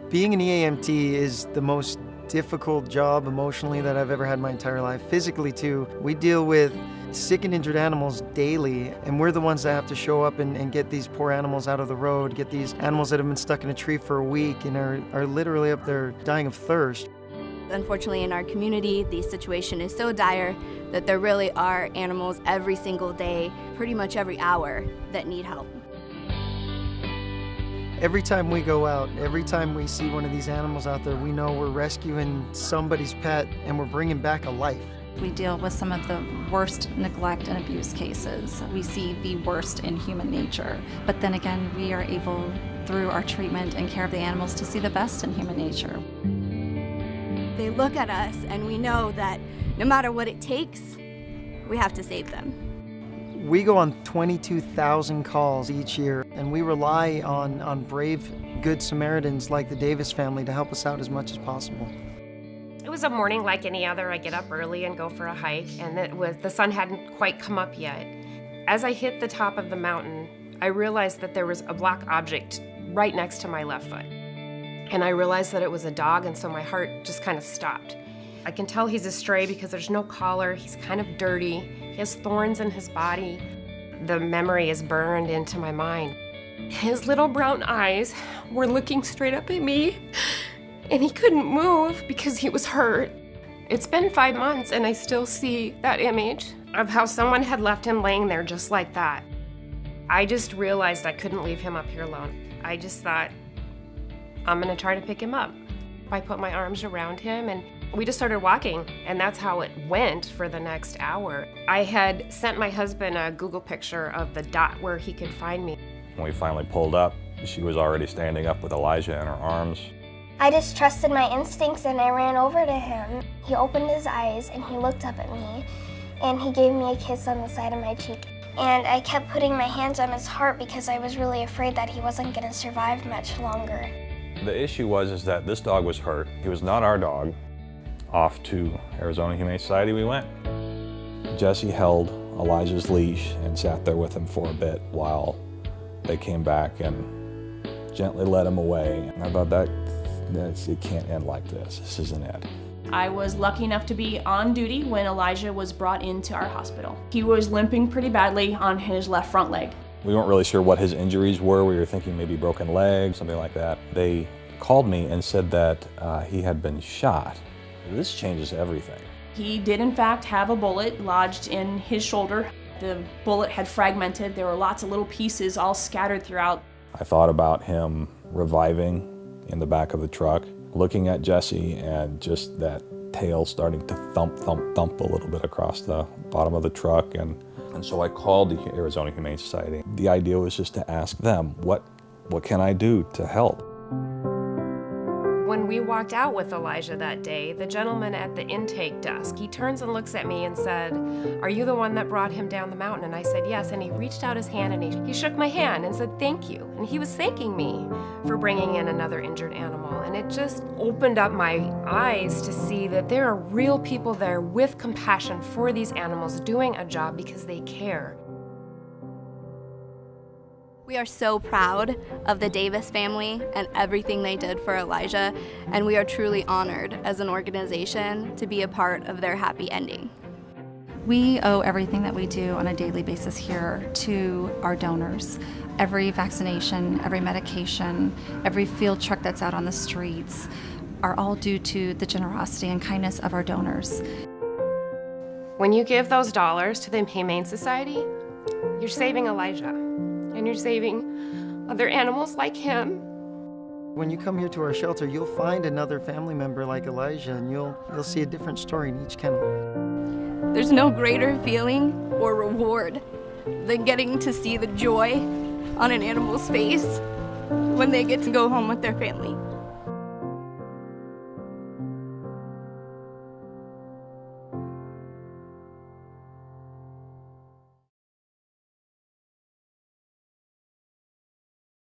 Being an EAMT is the most difficult job emotionally that I've ever had my entire life. Physically too. We deal with sick and injured animals daily, and we're the ones that have to show up and get these poor animals out of the road, get these animals that have been stuck in a tree for a week and are literally up there dying of thirst. Unfortunately, in our community, the situation is so dire that there really are animals every single day, pretty much every hour, that need help. Every time we go out, every time we see one of these animals out there, we know we're rescuing somebody's pet and we're bringing back a life. We deal with some of the worst neglect and abuse cases. We see the worst in human nature. But then again, we are able, through our treatment and care of the animals, to see the best in human nature. They look at us and we know that no matter what it takes, we have to save them. We go on 22,000 calls each year, and we rely on brave Good Samaritans like the Davis family to help us out as much as possible. It was a morning like any other. I get up early and go for a hike, and the sun hadn't quite come up yet. As I hit the top of the mountain, I realized that there was a black object right next to my left foot. And I realized that it was a dog, and so my heart just kind of stopped. I can tell he's a stray because there's no collar, he's kind of dirty, he has thorns in his body. The memory is burned into my mind. His little brown eyes were looking straight up at me, and he couldn't move because he was hurt. It's been 5 months, and I still see that image of how someone had left him laying there just like that. I just realized I couldn't leave him up here alone. I just thought, I'm gonna try to pick him up. I put my arms around him and we just started walking, and that's how it went for the next hour. I had sent my husband a Google picture of the dot where he could find me. When we finally pulled up, she was already standing up with Elijah in her arms. I just trusted my instincts and I ran over to him. He opened his eyes and he looked up at me and he gave me a kiss on the side of my cheek. And I kept putting my hands on his heart because I was really afraid that he wasn't going to survive much longer. The issue was that this dog was hurt. He was not our dog. Off to Arizona Humane Society we went. Jesse held Elijah's leash and sat there with him for a bit while they came back and gently led him away. And I thought it can't end like this. This isn't it. I was lucky enough to be on duty when Elijah was brought into our hospital. He was limping pretty badly on his left front leg. We weren't really sure what his injuries were. We were thinking maybe broken leg, something like that. They called me and said that he had been shot. This changes everything. He did in fact have a bullet lodged in his shoulder. The bullet had fragmented. There were lots of little pieces all scattered throughout. I thought about him reviving in the back of the truck, looking at Jesse and just that tail starting to thump, thump, thump a little bit across the bottom of the truck. And so I called the Arizona Humane Society. The idea was just to ask them, what can I do to help? When we walked out with Elijah that day, the gentleman at the intake desk, he turns and looks at me and said, "Are you the one that brought him down the mountain?" And I said, "Yes." And he reached out his hand and he shook my hand and said, "Thank you." And he was thanking me for bringing in another injured animal. And it just opened up my eyes to see that there are real people there with compassion for these animals doing a job because they care. We are so proud of the Davis family and everything they did for Elijah, and we are truly honored as an organization to be a part of their happy ending. We owe everything that we do on a daily basis here to our donors. Every vaccination, every medication, every field truck that's out on the streets are all due to the generosity and kindness of our donors. When you give those dollars to the Humane Society, you're saving Elijah. And you're saving other animals like him. When you come here to our shelter, you'll find another family member like Elijah, and you'll see a different story in each kennel. There's no greater feeling or reward than getting to see the joy on an animal's face when they get to go home with their family.